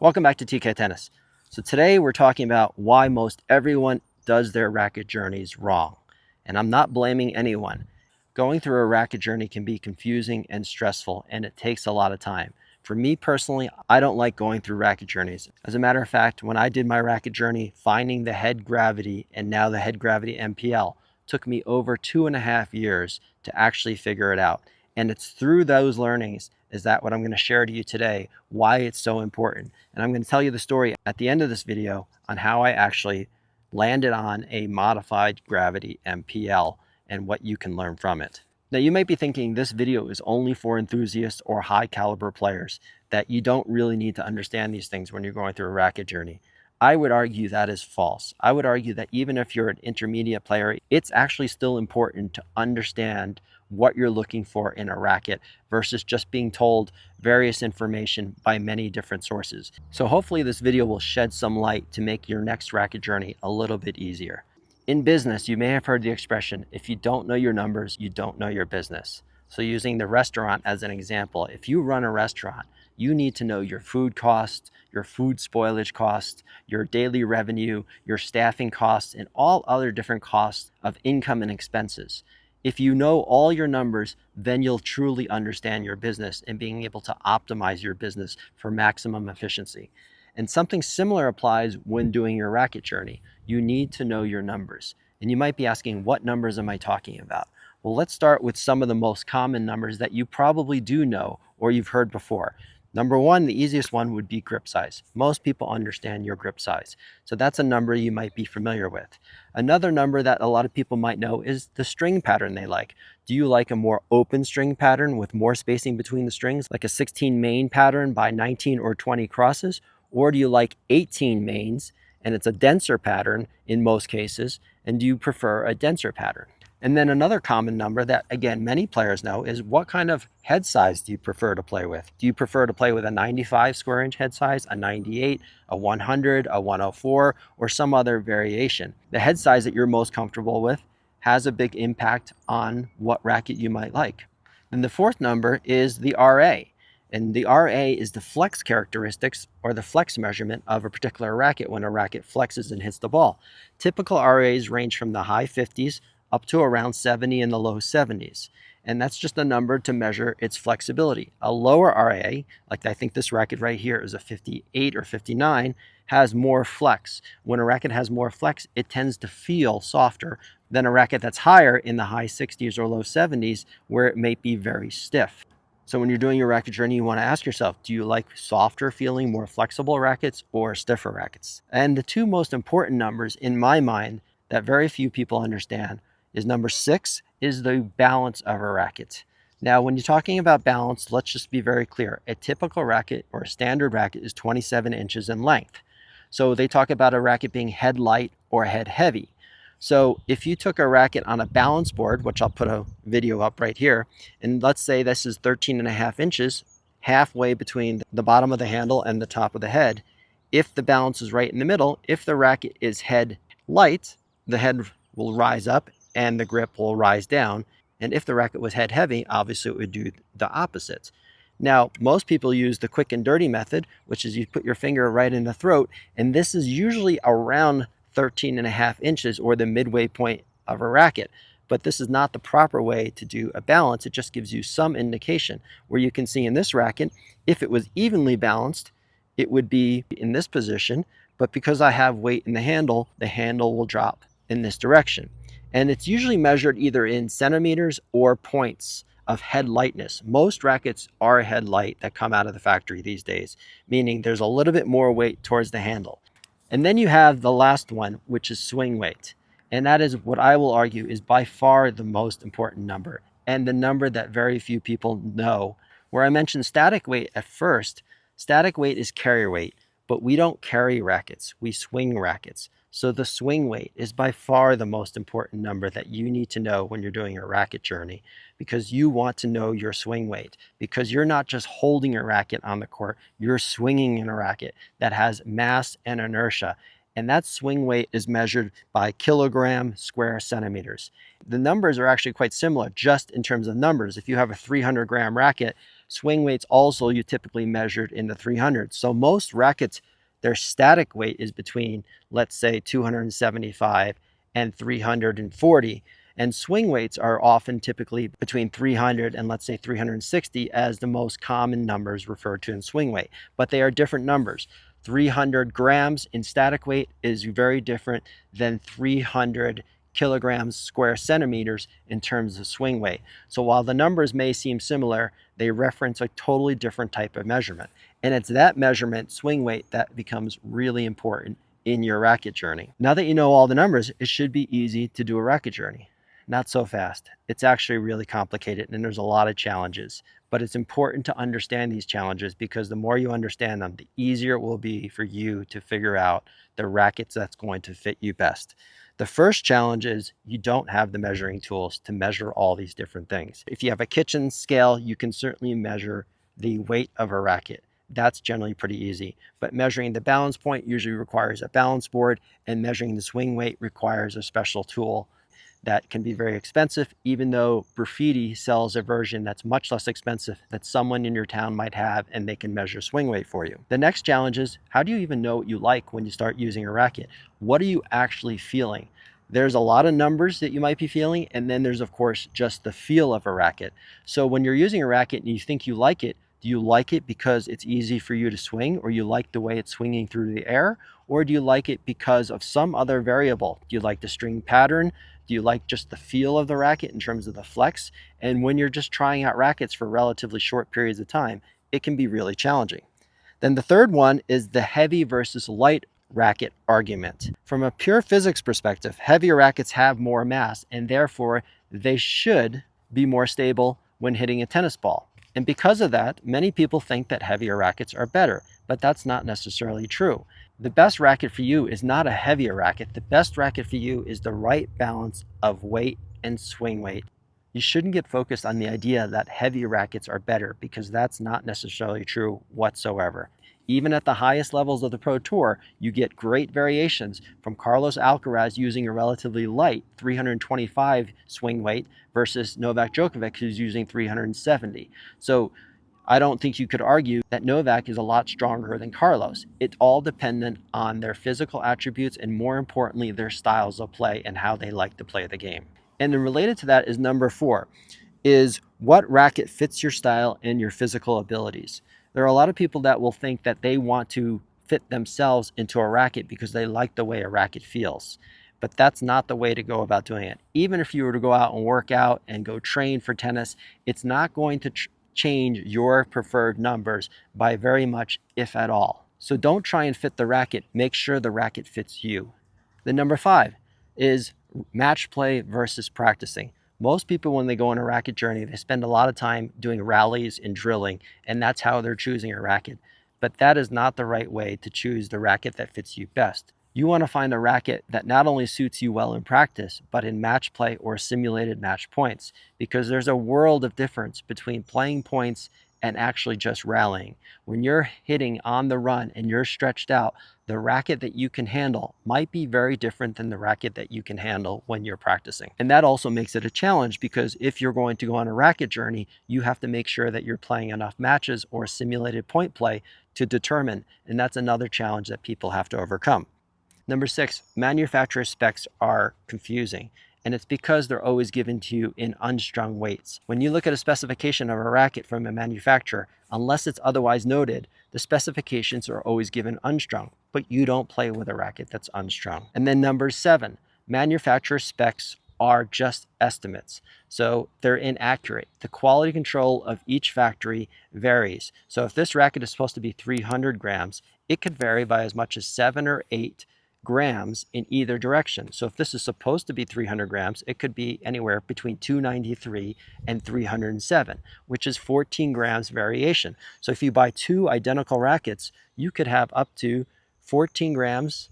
Welcome back to TK Tennis. So today we're talking about why most everyone does their racket journeys wrong. And I'm not blaming anyone. Going through a racket journey can be confusing and stressful, and it takes a lot of time. For me personally, I don't like going through racket journeys. As a matter of fact, when I did my racket journey, finding the Head Gravity and now the Head Gravity MPL took me over 2.5 years to actually figure it out. And it's through those learnings is that what I'm going to share to you today, why it's so important. And I'm going to tell you the story at the end of this video on how I actually landed on a modified Gravity MPL and what you can learn from it. Now you might be thinking this video is only for enthusiasts or high caliber players, that you don't really need to understand these things when you're going through a racket journey. I would argue that is false. I would argue that even if you're an intermediate player, it's actually still important to understand what you're looking for in a racket versus just being told various information by many different sources. So hopefully this video will shed some light to make your next racket journey a little bit easier. In business, you may have heard the expression, if you don't know your numbers, you don't know your business. So using the restaurant as an example, if you run a restaurant, you need to know your food costs, your food spoilage costs, your daily revenue, your staffing costs, and all other different costs of income and expenses. If you know all your numbers, then you'll truly understand your business and being able to optimize your business for maximum efficiency. And something similar applies when doing your racket journey. You need to know your numbers. And you might be asking, what numbers am I talking about? Well, let's start with some of the most common numbers that you probably do know or you've heard before. Number one, the easiest one would be grip size. Most people understand your grip size. So that's a number you might be familiar with. Another number that a lot of people might know is the string pattern they like. Do you like a more open string pattern with more spacing between the strings, like a 16 main pattern by 19 or 20 crosses? Or do you like 18 mains and it's a denser pattern in most cases? And do you prefer a denser pattern? And then another common number that, again, many players know is what kind of head size do you prefer to play with? Do you prefer to play with a 95 square inch head size, a 98, a 100, a 104, or some other variation? The head size that you're most comfortable with has a big impact on what racket you might like. Then the fourth number is the RA. And the RA is the flex characteristics or the flex measurement of a particular racket when a racket flexes and hits the ball. Typical RAs range from the high 50s up to around 70 in the low 70s. And that's just a number to measure its flexibility. A lower RA, like I think this racket right here is a 58 or 59, has more flex. When a racket has more flex, it tends to feel softer than a racket that's higher in the high 60s or low 70s, where it may be very stiff. So when you're doing your racket journey, you want to ask yourself, do you like softer feeling, more flexible rackets or stiffer rackets? And the two most important numbers in my mind that very few people understand is number 6 is the balance of a racket. Now, when you're talking about balance, let's just be very clear. A typical racket or a standard racket is 27 inches in length. So they talk about a racket being head light or head heavy. So if you took a racket on a balance board, which I'll put a video up right here, and let's say this is 13.5 inches, halfway between the bottom of the handle and the top of the head, if the balance is right in the middle, if the racket is head light, the head will rise up and the grip will rise down. And if the racket was head heavy, obviously it would do the opposite. Now, most people use the quick and dirty method, which is you put your finger right in the throat, and this is usually around 13.5 inches or the midway point of a racket. But this is not the proper way to do a balance. It just gives you some indication where you can see in this racket, if it was evenly balanced, it would be in this position. But because I have weight in the handle will drop in this direction. And it's usually measured either in centimeters or points of head lightness. Most rackets are head light that come out of the factory these days, meaning there's a little bit more weight towards the handle. And then you have the last one, which is swing weight. And that is what I will argue is by far the most important number and the number that very few people know. Where I mentioned static weight at first, static weight is carrier weight, but we don't carry rackets, we swing rackets. So the swing weight is by far the most important number that you need to know when you're doing a racket journey, because you want to know your swing weight, because you're not just holding a racket on the court, you're swinging in a racket that has mass and inertia. And that swing weight is measured by kilogram square centimeters. The numbers are actually quite similar just in terms of numbers. If you have a 300 gram racket, Swing weights also you typically measured in the 300s. So most rackets, their static weight is between, let's say, 275 and 340. And swing weights are often typically between 300 and let's say 360 as the most common numbers referred to in swing weight. But they are different numbers. 300 grams in static weight is very different than 300 kilograms square centimeters in terms of swing weight. So while the numbers may seem similar, they reference a totally different type of measurement. And it's that measurement, swing weight, that becomes really important in your racket journey. Now that you know all the numbers, it should be easy to do a racket journey. Not so fast. It's actually really complicated and there's a lot of challenges. But it's important to understand these challenges because the more you understand them, the easier it will be for you to figure out the rackets that's going to fit you best. The first challenge is you don't have the measuring tools to measure all these different things. If you have a kitchen scale, you can certainly measure the weight of a racket. That's generally pretty easy. But measuring the balance point usually requires a balance board, and measuring the swing weight requires a special tool that can be very expensive, even though Graffiti sells a version that's much less expensive that someone in your town might have, and they can measure swing weight for you. The next challenge is, how do you even know what you like when you start using a racket? What are you actually feeling? There's a lot of numbers that you might be feeling, and then there's of course just the feel of a racket. So when you're using a racket and you think you like it, do you like it because it's easy for you to swing, or you like the way it's swinging through the air? Or do you like it because of some other variable? Do you like the string pattern? Do you like just the feel of the racket in terms of the flex? And when you're just trying out rackets for relatively short periods of time, it can be really challenging. Then the third one is the heavy versus light racket argument. From a pure physics perspective, heavier rackets have more mass and therefore they should be more stable when hitting a tennis ball. And because of that, many people think that heavier rackets are better, but that's not necessarily true. The best racket for you is not a heavier racket. The best racket for you is the right balance of weight and swing weight. You shouldn't get focused on the idea that heavy rackets are better, because that's not necessarily true whatsoever. Even at the highest levels of the Pro Tour, you get great variations from Carlos Alcaraz using a relatively light 325 swing weight versus Novak Djokovic, who's using 370. So I don't think you could argue that Novak is a lot stronger than Carlos. It's all dependent on their physical attributes and, more importantly, their styles of play and how they like to play the game. And then related to that is number 4, is what racket fits your style and your physical abilities. There are a lot of people that will think that they want to fit themselves into a racket because they like the way a racket feels. But that's not the way to go about doing it. Even if you were to go out and work out and go train for tennis, it's not going to change your preferred numbers by very much, if at all. So don't try and fit the racket. Make sure the racket fits you. The number 5 is match play versus practicing. Most people, when they go on a racket journey, they spend a lot of time doing rallies and drilling, and that's how they're choosing a racket. But that is not the right way to choose the racket that fits you best. You want to find a racket that not only suits you well in practice, but in match play or simulated match points, because there's a world of difference between playing points and actually just rallying. When you're hitting on the run and you're stretched out, the racket that you can handle might be very different than the racket that you can handle when you're practicing. And that also makes it a challenge, because if you're going to go on a racket journey, you have to make sure that you're playing enough matches or simulated point play to determine, and that's another challenge that people have to overcome. Number 6, manufacturer specs are confusing, and it's because they're always given to you in unstrung weights. When you look at a specification of a racket from a manufacturer, unless it's otherwise noted, the specifications are always given unstrung, but you don't play with a racket that's unstrung. And then number 7, manufacturer specs are just estimates. So they're inaccurate. The quality control of each factory varies. So if this racket is supposed to be 300 grams, it could vary by as much as 7 or 8 grams in either direction. So if this is supposed to be 300 grams, it could be anywhere between 293 and 307, which is 14 grams variation. So if you buy 2 identical rackets, you could have up to 14 grams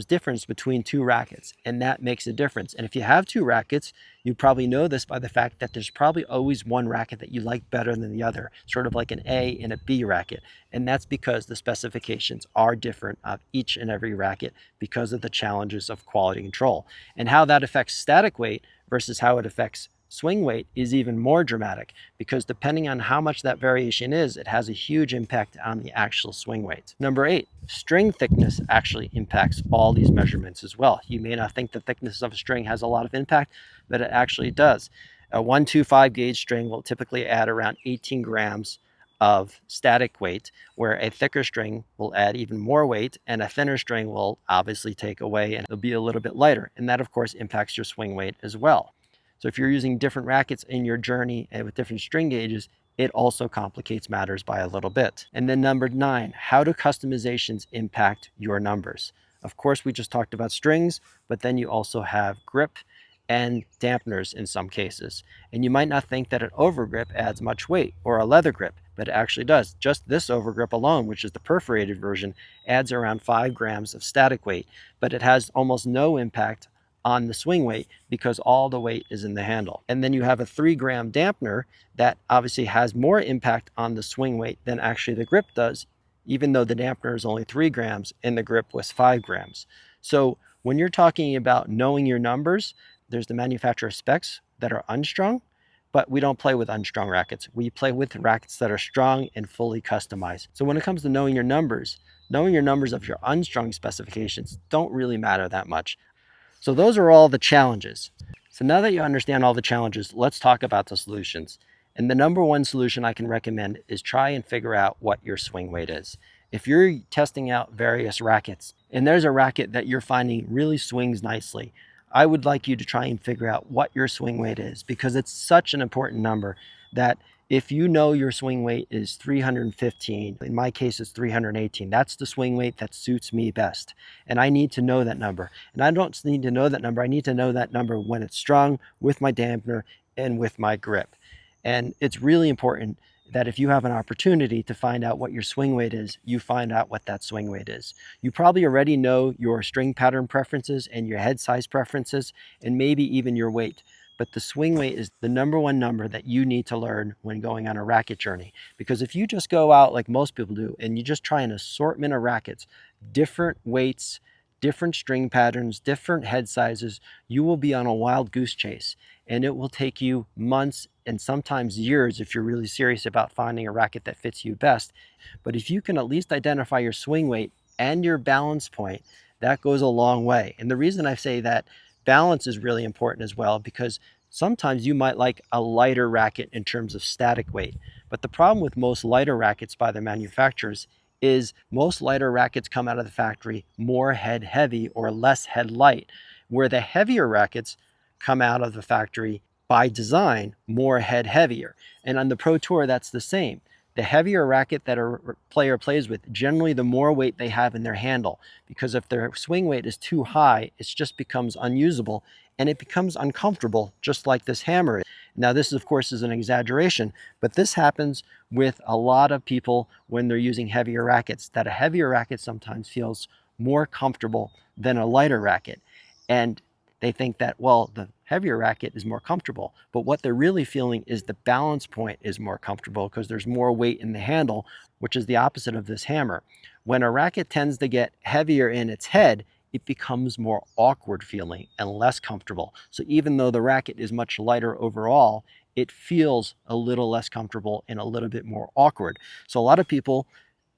difference between 2 rackets, and that makes a difference. And if you have 2 rackets, you probably know this by the fact that there's probably always one racket that you like better than the other, sort of like an A and a B racket. And that's because the specifications are different of each and every racket because of the challenges of quality control. And how that affects static weight versus how it affects Swing weight is even more dramatic because depending on how much that variation is, it has a huge impact on the actual swing weight. Number 8, string thickness actually impacts all these measurements as well. You may not think the thickness of a string has a lot of impact, but it actually does. A 125 gauge string will typically add around 18 grams of static weight, where a thicker string will add even more weight, and a thinner string will obviously take away and it'll be a little bit lighter. And that of course impacts your swing weight as well. So if you're using different rackets in your journey and with different string gauges, it also complicates matters by a little bit. And then number 9, how do customizations impact your numbers? Of course, we just talked about strings, but then you also have grip and dampeners in some cases. And you might not think that an overgrip adds much weight, or a leather grip, but it actually does. Just this overgrip alone, which is the perforated version, adds around 5 grams of static weight, but it has almost no impact on the swing weight because all the weight is in the handle. And then you have a 3-gram dampener that obviously has more impact on the swing weight than actually the grip does, even though the dampener is only 3 grams and the grip was 5 grams. So when you're talking about knowing your numbers, there's the manufacturer specs that are unstrung, but we don't play with unstrung rackets. We play with rackets that are strung and fully customized. So when it comes to knowing your numbers of your unstrung specifications don't really matter that much. So those are all the challenges. So now that you understand all the challenges, let's talk about the solutions. And the number one solution I can recommend is try and figure out what your swing weight is. If you're testing out various rackets and there's a racket that you're finding really swings nicely, I would like you to try and figure out what your swing weight is, because it's such an important number that if you know your swing weight is 315, in my case it's 318, that's the swing weight that suits me best. And I need to know that number. And I don't need to know that number, I need to know that number when it's strung, with my dampener, and with my grip. And it's really important that if you have an opportunity to find out what your swing weight is, you find out what that swing weight is. You probably already know your string pattern preferences and your head size preferences, and maybe even your weight. But the swing weight is the number one number that you need to learn when going on a racket journey. Because if you just go out like most people do and you just try an assortment of rackets, different weights, different string patterns, different head sizes, you will be on a wild goose chase. And it will take you months and sometimes years if you're really serious about finding a racket that fits you best. But if you can at least identify your swing weight and your balance point, that goes a long way. And the reason I say that balance is really important as well, because sometimes you might like a lighter racket in terms of static weight. But the problem with most lighter rackets by the manufacturers is most lighter rackets come out of the factory more head heavy or less head light, where the heavier rackets come out of the factory by design more head heavier. And on the Pro Tour, that's the same. The heavier racket that a player plays with, generally the more weight they have in their handle, because if their swing weight is too high, it just becomes unusable and it becomes uncomfortable, just like this hammer is. Now this of course is an exaggeration, but this happens with a lot of people when they're using heavier rackets, that a heavier racket sometimes feels more comfortable than a lighter racket. And they think that, well, the heavier racket is more comfortable, but what they're really feeling is the balance point is more comfortable because there's more weight in the handle, which is the opposite of this hammer. When a racket tends to get heavier in its head, it becomes more awkward feeling and less comfortable. So even though the racket is much lighter overall, it feels a little less comfortable and a little bit more awkward. So a lot of people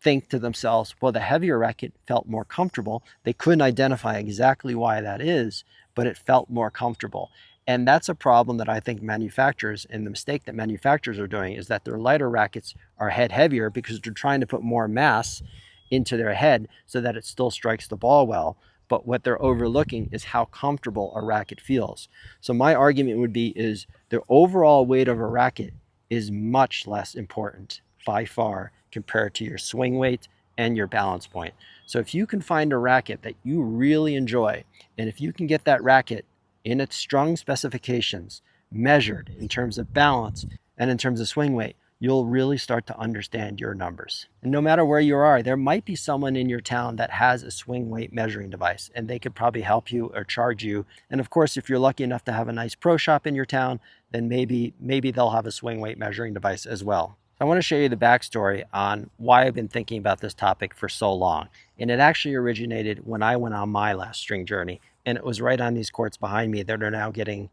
think to themselves, well, the heavier racket felt more comfortable. They couldn't identify exactly why that is, but it felt more comfortable. And that's a problem that I think manufacturers, and the mistake that manufacturers are doing, is that their lighter rackets are head heavier because they're trying to put more mass into their head so that it still strikes the ball well. But what they're overlooking is how comfortable a racket feels. So my argument would be is the overall weight of a racket is much less important by far compared to your swing weight and your balance point. So if you can find a racket that you really enjoy, and if you can get that racket in its strung specifications measured in terms of balance and in terms of swing weight, you'll really start to understand your numbers. And no matter where you are, there might be someone in your town that has a swing weight measuring device, and they could probably help you or charge you. And of course, if you're lucky enough to have a nice pro shop in your town, then maybe they'll have a swing weight measuring device as well. I want to show you the backstory on why I've been thinking about this topic for so long. And it actually originated when I went on my last string journey, and it was right on these courts behind me that are now getting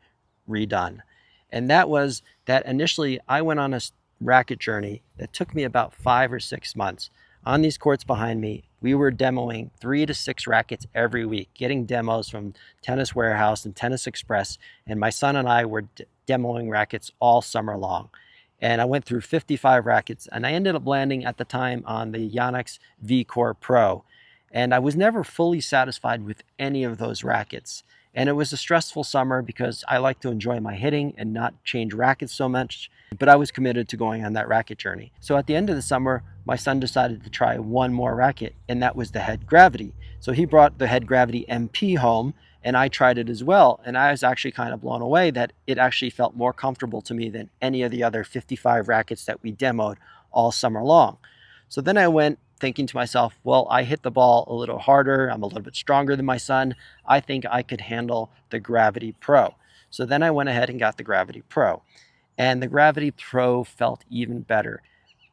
redone. And that was that initially I went on a racket journey that took me about 5 or 6 months. On these courts behind me, we were demoing 3 to 6 rackets every week, getting demos from Tennis Warehouse and Tennis Express. And my son and I were demoing rackets all summer long. And I went through 55 rackets, and I ended up landing at the time on the Yonex V-Core Pro. And I was never fully satisfied with any of those rackets. And it was a stressful summer because I like to enjoy my hitting and not change rackets so much. But I was committed to going on that racket journey. So at the end of the summer, my son decided to try one more racket, and that was the Head Gravity. So he brought the Head Gravity MP home, and I tried it as well. And I was actually kind of blown away that it actually felt more comfortable to me than any of the other 55 rackets that we demoed all summer long. So then I went thinking to myself, well, I hit the ball a little harder. I'm a little bit stronger than my son. I think I could handle the Gravity Pro. So then I went ahead and got the Gravity Pro. And the Gravity Pro felt even better.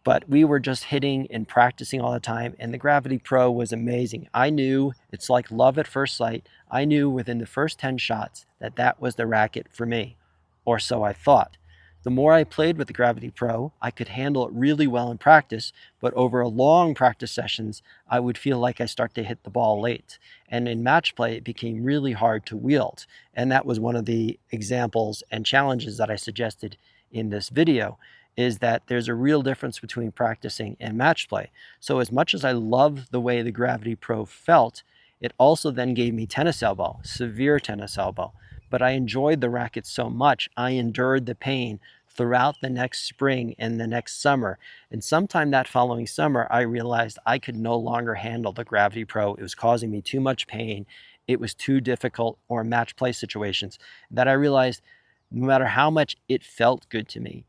But we were just hitting and practicing all the time, and the Gravity Pro was amazing. I knew, it's like love at first sight. I knew within the first 10 shots that that was the racket for me, or so I thought. The more I played with the Gravity Pro, I could handle it really well in practice, but over long practice sessions, I would feel like I start to hit the ball late. And in match play, it became really hard to wield. And that was one of the examples and challenges that I suggested in this video, is that there's a real difference between practicing and match play. So as much as I love the way the Gravity Pro felt, it also then gave me tennis elbow, severe tennis elbow. But I enjoyed the racket so much, I endured the pain throughout the next spring and the next summer. And sometime that following summer, I realized I could no longer handle the Gravity Pro. It was causing me too much pain. It was too difficult, or match play situations, that I realized no matter how much it felt good to me,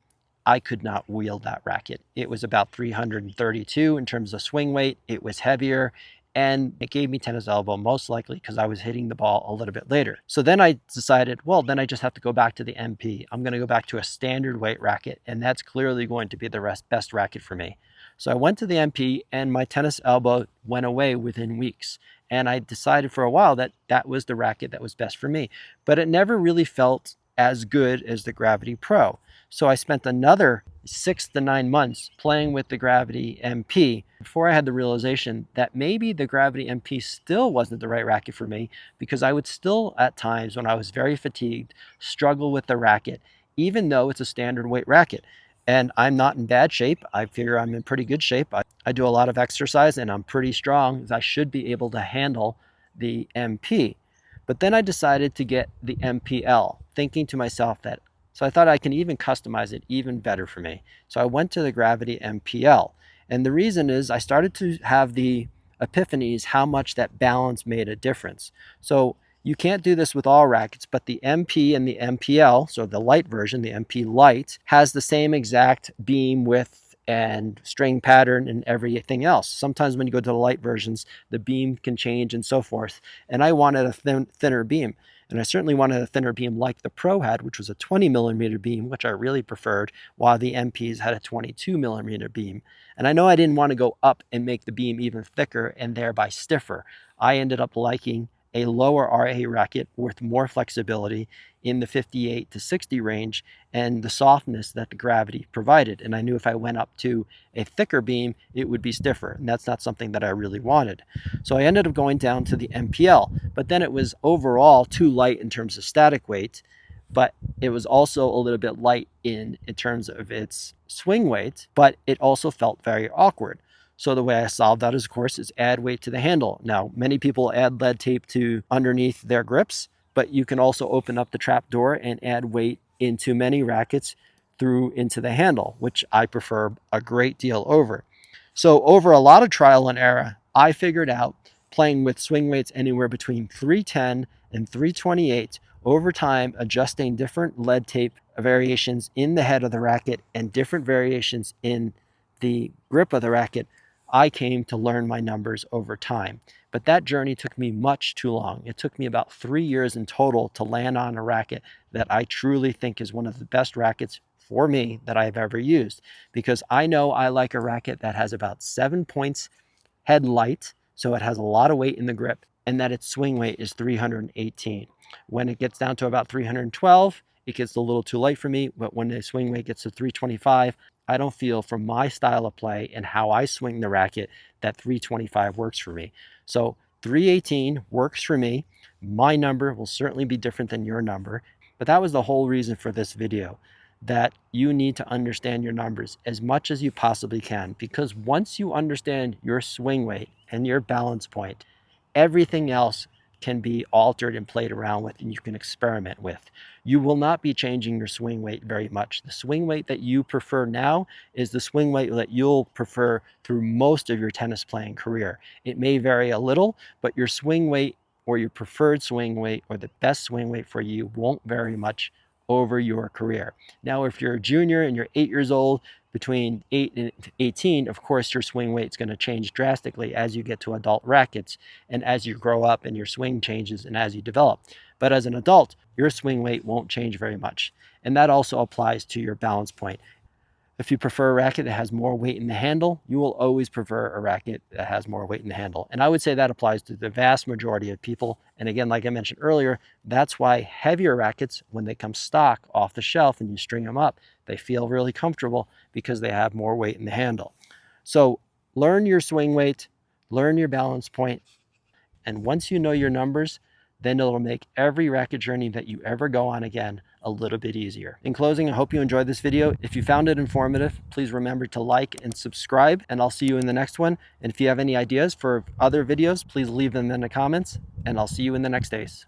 I could not wield that racket. It was about 332 in terms of swing weight. It was heavier, and it gave me tennis elbow, most likely because I was hitting the ball a little bit later. So then I decided, well, then I just have to go back to the MP. I'm going to go back to a standard weight racket, and that's clearly going to be the best racket for me. So I went to the MP, and my tennis elbow went away within weeks. And I decided for a while that that was the racket that was best for me. But it never really felt as good as the Gravity Pro. So I spent another 6 to 9 months playing with the Gravity MP before I had the realization that maybe the Gravity MP still wasn't the right racket for me, because I would still, at times when I was very fatigued, struggle with the racket, even though it's a standard weight racket. And I'm not in bad shape. I figure I'm in pretty good shape. I do a lot of exercise, and I'm pretty strong. I should be able to handle the MP. But then I decided to get the MPL, thinking to myself that, so I thought I can even customize it even better for me. So I went to the Gravity MPL. And the reason is I started to have the epiphanies how much that balance made a difference. So you can't do this with all rackets, but the MP and the MPL, so the light version, the MP Light, has the same exact beam width and string pattern and everything else. Sometimes when you go to the light versions, the beam can change and so forth. And I wanted a thinner beam. And I certainly wanted a thinner beam like the Pro had, which was a 20 millimeter beam, which I really preferred, while the MPs had a 22 millimeter beam. And I know I didn't want to go up and make the beam even thicker and thereby stiffer. I ended up liking a lower RA racket with more flexibility in the 58 to 60 range and the softness that the Gravity provided. And I knew if I went up to a thicker beam, it would be stiffer. And that's not something that I really wanted. So I ended up going down to the MPL, but then it was overall too light in terms of static weight, but it was also a little bit light in terms of its swing weight, but it also felt very awkward. So the way I solved that, is, of course, is add weight to the handle. Now, many people add lead tape to underneath their grips, but you can also open up the trap door and add weight into many rackets through into the handle, which I prefer a great deal over. So over a lot of trial and error, I figured out playing with swing weights anywhere between 310 and 328 over time, adjusting different lead tape variations in the head of the racket and different variations in the grip of the racket. I came to learn my numbers over time. But that journey took me much too long. It took me about 3 years in total to land on a racket that I truly think is one of the best rackets for me that I've ever used, because I know I like a racket that has about 7 points Headlight, so it has a lot of weight in the grip, and that its swing weight is 318. When it gets down to about 312, it gets a little too light for me, but when the swing weight gets to 325, I don't feel from my style of play and how I swing the racket that 325 works for me. So 318 works for me. My number will certainly be different than your number, but that was the whole reason for this video, that you need to understand your numbers as much as you possibly can, because once you understand your swing weight and your balance point, everything else can be altered and played around with, and you can experiment with. You will not be changing your swing weight very much. The swing weight that you prefer now is the swing weight that you'll prefer through most of your tennis playing career. It may vary a little, but your swing weight or your preferred swing weight or the best swing weight for you won't vary much over your career. Now, if you're a junior and you're 8 years old, between 8 and 18, of course, your swing weight is going to change drastically as you get to adult rackets and as you grow up and your swing changes and as you develop. But as an adult, your swing weight won't change very much. And that also applies to your balance point. If you prefer a racket that has more weight in the handle, you will always prefer a racket that has more weight in the handle. And I would say that applies to the vast majority of people. And again, like I mentioned earlier, that's why heavier rackets, when they come stock off the shelf and you string them up, they feel really comfortable because they have more weight in the handle. So learn your swing weight, learn your balance point, and once you know your numbers, then it'll make every racket journey that you ever go on again a little bit easier. In closing, I hope you enjoyed this video. If you found it informative, please remember to like and subscribe, and I'll see you in the next one. And if you have any ideas for other videos, please leave them in the comments, and I'll see you in the next days.